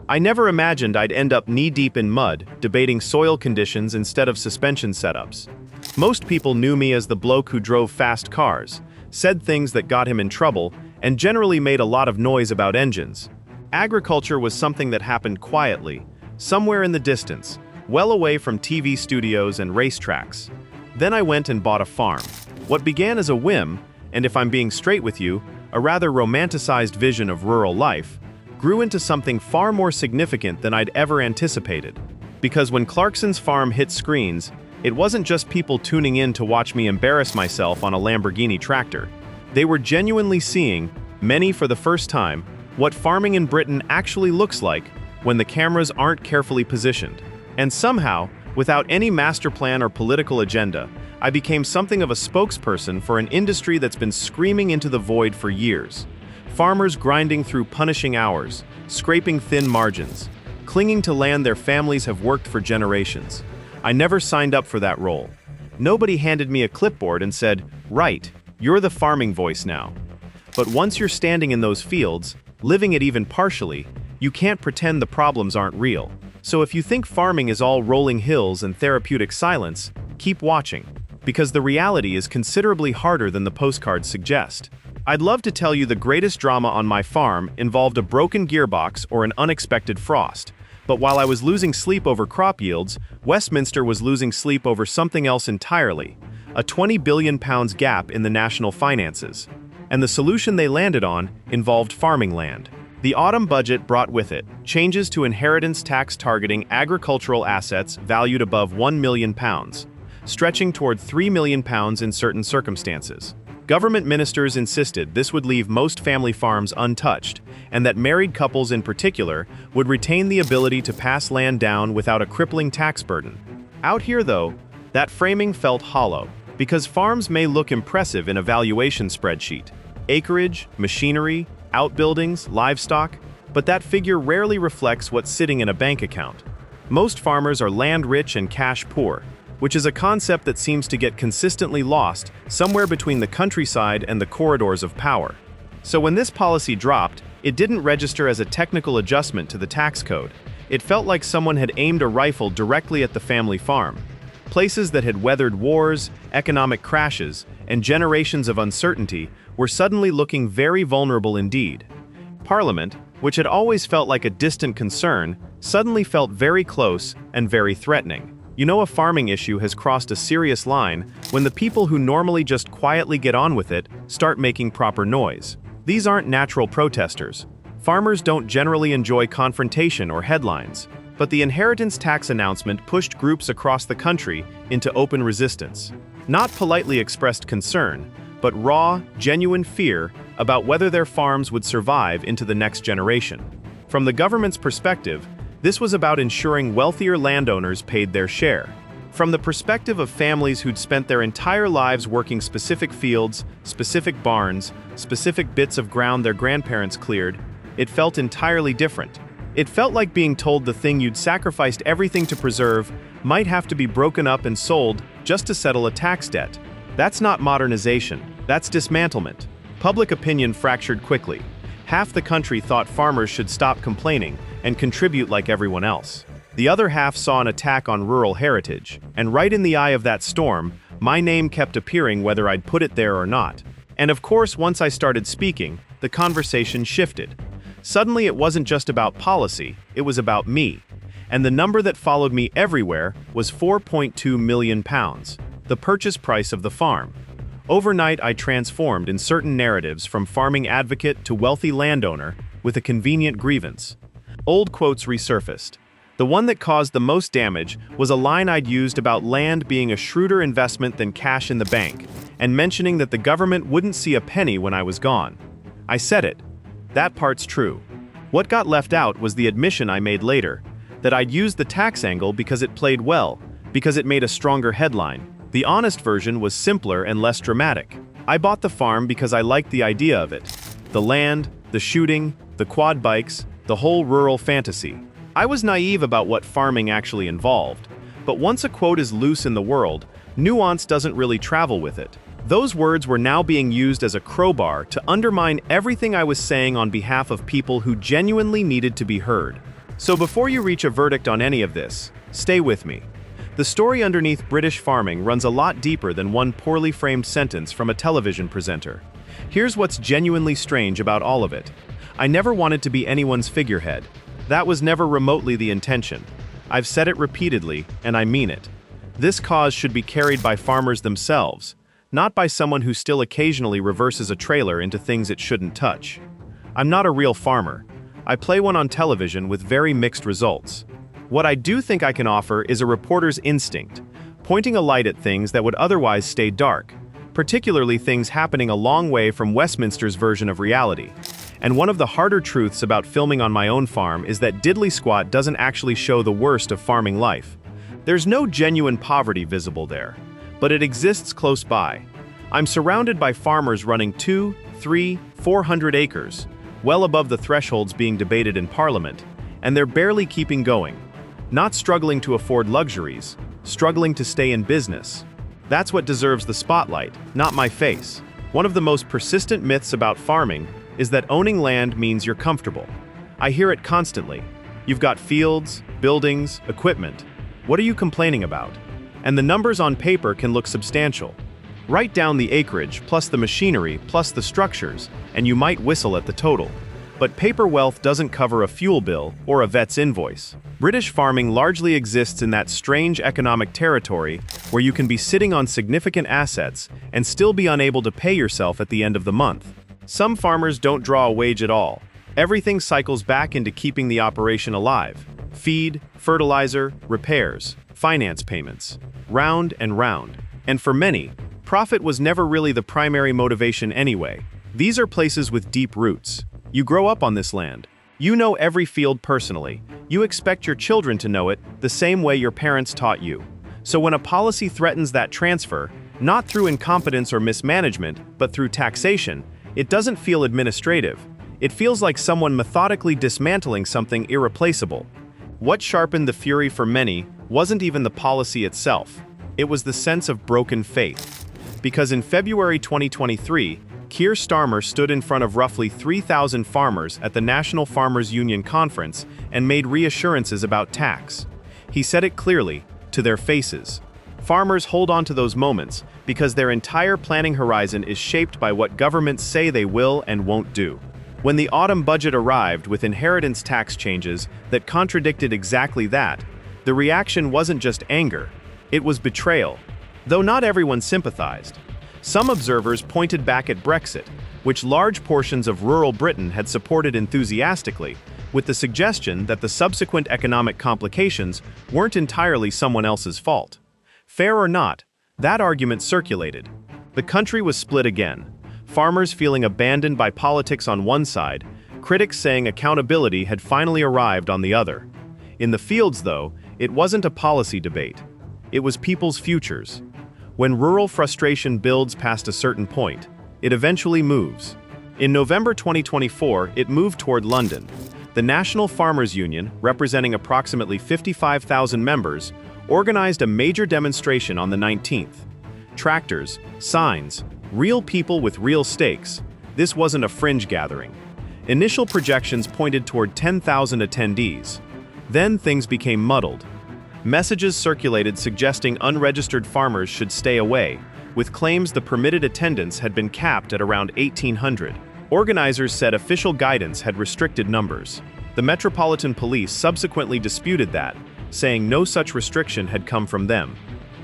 I never imagined I'd end up knee-deep in mud, debating soil conditions instead of suspension setups. Most people knew me as the bloke who drove fast cars, said things that got him in trouble, and generally made a lot of noise about engines. Agriculture was something that happened quietly, somewhere in the distance, well away from TV studios and racetracks. Then I went and bought a farm. What began as a whim, and if I'm being straight with you, a rather romanticized vision of rural life, grew into something far more significant than I'd ever anticipated. Because when Clarkson's farm hit screens, it wasn't just people tuning in to watch me embarrass myself on a Lamborghini tractor. They were genuinely seeing, many for the first time, what farming in Britain actually looks like when the cameras aren't carefully positioned. And somehow, without any master plan or political agenda, I became something of a spokesperson for an industry that's been screaming into the void for years. Farmers grinding through punishing hours, scraping thin margins, clinging to land their families have worked for generations. I never signed up for that role. Nobody handed me a clipboard and said, "Right, you're the farming voice now." But once you're standing in those fields, living it even partially, you can't pretend the problems aren't real. So if you think farming is all rolling hills and therapeutic silence, keep watching, because the reality is considerably harder than the postcards suggest. I'd love to tell you the greatest drama on my farm involved a broken gearbox or an unexpected frost. But while I was losing sleep over crop yields, Westminster was losing sleep over something else entirely, a £20 billion gap in the national finances. And the solution they landed on involved farming land. The autumn budget brought with it changes to inheritance tax targeting agricultural assets valued above £1 million, stretching toward £3 million in certain circumstances. Government ministers insisted this would leave most family farms untouched, and that married couples in particular would retain the ability to pass land down without a crippling tax burden. Out here, though, that framing felt hollow, because farms may look impressive in a valuation spreadsheet. Acreage, machinery, outbuildings, livestock, but that figure rarely reflects what's sitting in a bank account. Most farmers are land-rich and cash-poor, which is a concept that seems to get consistently lost somewhere between the countryside and the corridors of power. So when this policy dropped, it didn't register as a technical adjustment to the tax code. It felt like someone had aimed a rifle directly at the family farm. Places that had weathered wars, economic crashes, and generations of uncertainty were suddenly looking very vulnerable indeed. Parliament, which had always felt like a distant concern, suddenly felt very close and very threatening. You know, a farming issue has crossed a serious line when the people who normally just quietly get on with it start making proper noise. These aren't natural protesters. Farmers don't generally enjoy confrontation or headlines, but the inheritance tax announcement pushed groups across the country into open resistance. Not politely expressed concern, but raw, genuine fear about whether their farms would survive into the next generation. From the government's perspective, this was about ensuring wealthier landowners paid their share. From the perspective of families who'd spent their entire lives working specific fields, specific barns, specific bits of ground their grandparents cleared, it felt entirely different. It felt like being told the thing you'd sacrificed everything to preserve might have to be broken up and sold just to settle a tax debt. That's not modernization, that's dismantlement. Public opinion fractured quickly. Half the country thought farmers should stop complaining and contribute like everyone else. The other half saw an attack on rural heritage, and right in the eye of that storm, my name kept appearing whether I'd put it there or not. And of course, once I started speaking, the conversation shifted. Suddenly it wasn't just about policy, it was about me. And the number that followed me everywhere was £4.2 million, the purchase price of the farm. Overnight, I transformed in certain narratives from farming advocate to wealthy landowner with a convenient grievance. Old quotes resurfaced. The one that caused the most damage was a line I'd used about land being a shrewder investment than cash in the bank, and mentioning that the government wouldn't see a penny when I was gone. I said it. That part's true. What got left out was the admission I made later, that I'd used the tax angle because it played well, because it made a stronger headline. The honest version was simpler and less dramatic. I bought the farm because I liked the idea of it. The land, the shooting, the quad bikes, the whole rural fantasy. I was naive about what farming actually involved, but once a quote is loose in the world, nuance doesn't really travel with it. Those words were now being used as a crowbar to undermine everything I was saying on behalf of people who genuinely needed to be heard. So before you reach a verdict on any of this, stay with me. The story underneath British farming runs a lot deeper than one poorly framed sentence from a television presenter. Here's what's genuinely strange about all of it. I never wanted to be anyone's figurehead. That was never remotely the intention. I've said it repeatedly, and I mean it. This cause should be carried by farmers themselves, not by someone who still occasionally reverses a trailer into things it shouldn't touch. I'm not a real farmer. I play one on television with very mixed results. What I do think I can offer is a reporter's instinct, pointing a light at things that would otherwise stay dark, particularly things happening a long way from Westminster's version of reality. And one of the harder truths about filming on my own farm is that diddly squat doesn't actually show the worst of farming life. There's no genuine poverty visible there, but it exists close by. I'm surrounded by farmers running 2, 3, 400 acres, well above the thresholds being debated in Parliament, and they're barely keeping going. Not struggling to afford luxuries, struggling to stay in business. That's what deserves the spotlight, not my face. One of the most persistent myths about farming is that owning land means you're comfortable. I hear it constantly. You've got fields, buildings, equipment. What are you complaining about? And the numbers on paper can look substantial. Write down the acreage, plus the machinery, plus the structures, and you might whistle at the total. But paper wealth doesn't cover a fuel bill or a vet's invoice. British farming largely exists in that strange economic territory where you can be sitting on significant assets and still be unable to pay yourself at the end of the month. Some farmers don't draw a wage at all. Everything cycles back into keeping the operation alive. Feed, fertilizer, repairs, finance payments. Round and round. And for many, profit was never really the primary motivation anyway. These are places with deep roots. You grow up on this land. You know every field personally. You expect your children to know it the same way your parents taught you. So when a policy threatens that transfer, not through incompetence or mismanagement, but through taxation, it doesn't feel administrative. It feels like someone methodically dismantling something irreplaceable. What sharpened the fury for many wasn't even the policy itself. It was the sense of broken faith. Because in February 2023, Keir Starmer stood in front of roughly 3,000 farmers at the National Farmers Union Conference and made reassurances about tax. He said it clearly, to their faces. Farmers hold on to those moments because their entire planning horizon is shaped by what governments say they will and won't do. When the autumn budget arrived with inheritance tax changes that contradicted exactly that, the reaction wasn't just anger, it was betrayal. Though not everyone sympathized. Some observers pointed back at Brexit, which large portions of rural Britain had supported enthusiastically, with the suggestion that the subsequent economic complications weren't entirely someone else's fault. Fair or not, that argument circulated. The country was split again, farmers feeling abandoned by politics on one side, critics saying accountability had finally arrived on the other. In the fields, though, it wasn't a policy debate. It was people's futures. When rural frustration builds past a certain point, it eventually moves. In November 2024, it moved toward London. The National Farmers Union, representing approximately 55,000 members, organized a major demonstration on the 19th. Tractors, signs, real people with real stakes. This wasn't a fringe gathering. Initial projections pointed toward 10,000 attendees. Then things became muddled. Messages circulated suggesting unregistered farmers should stay away, with claims the permitted attendance had been capped at around 1,800. Organizers said official guidance had restricted numbers. The Metropolitan Police subsequently disputed that, saying no such restriction had come from them.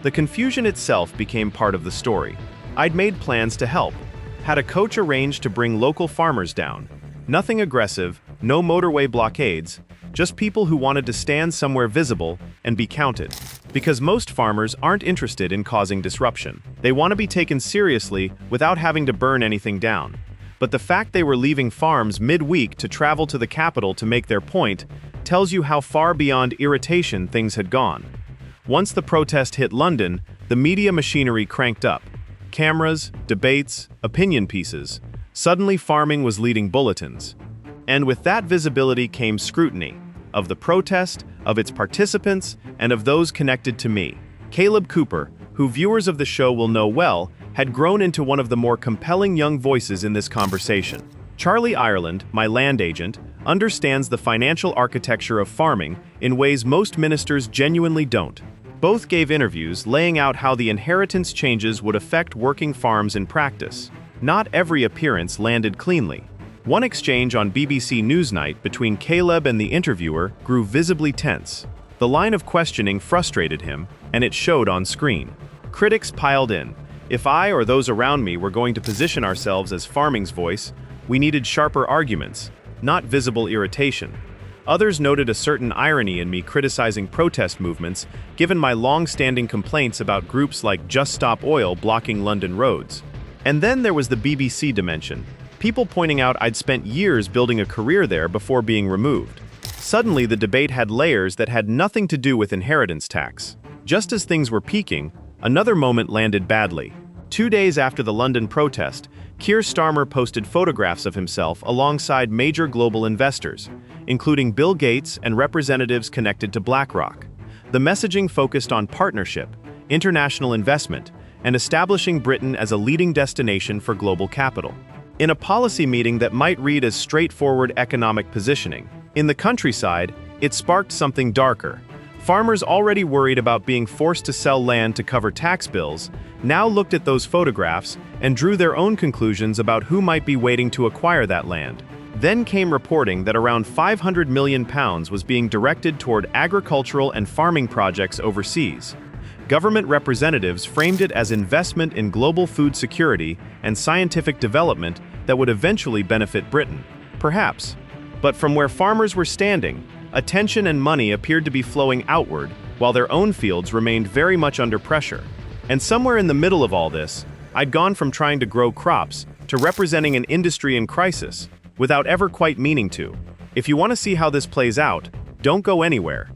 The confusion itself became part of the story. I'd made plans to help, had a coach arranged to bring local farmers down. Nothing aggressive, no motorway blockades, just people who wanted to stand somewhere visible and be counted. Because most farmers aren't interested in causing disruption. They want to be taken seriously without having to burn anything down. But the fact they were leaving farms mid-week to travel to the capital to make their point tells you how far beyond irritation things had gone. Once the protest hit London, the media machinery cranked up. Cameras, debates, opinion pieces. Suddenly farming was leading bulletins. And with that visibility came scrutiny of the protest, of its participants, and of those connected to me. Caleb Cooper, who viewers of the show will know well, had grown into one of the more compelling young voices in this conversation. Charlie Ireland, my land agent, understands the financial architecture of farming in ways most ministers genuinely don't. Both gave interviews laying out how the inheritance changes would affect working farms in practice. Not every appearance landed cleanly. One exchange on BBC Newsnight between Caleb and the interviewer grew visibly tense. The line of questioning frustrated him, and it showed on screen. Critics piled in. If I or those around me were going to position ourselves as farming's voice, we needed sharper arguments, not visible irritation. Others noted a certain irony in me criticizing protest movements, given my long-standing complaints about groups like Just Stop Oil blocking London roads. And then there was the BBC dimension. People pointing out I'd spent years building a career there before being removed. Suddenly, the debate had layers that had nothing to do with inheritance tax. Just as things were peaking, another moment landed badly. 2 days after the London protest, Keir Starmer posted photographs of himself alongside major global investors, including Bill Gates and representatives connected to BlackRock. The messaging focused on partnership, international investment, and establishing Britain as a leading destination for global capital. In a policy meeting that might read as straightforward economic positioning, in the countryside, it sparked something darker. Farmers already worried about being forced to sell land to cover tax bills now looked at those photographs and drew their own conclusions about who might be waiting to acquire that land. Then came reporting that around £500 million was being directed toward agricultural and farming projects overseas. Government representatives framed it as investment in global food security and scientific development that would eventually benefit Britain. Perhaps. But from where farmers were standing, attention and money appeared to be flowing outward, while their own fields remained very much under pressure. And somewhere in the middle of all this, I'd gone from trying to grow crops to representing an industry in crisis, without ever quite meaning to. If you want to see how this plays out, don't go anywhere.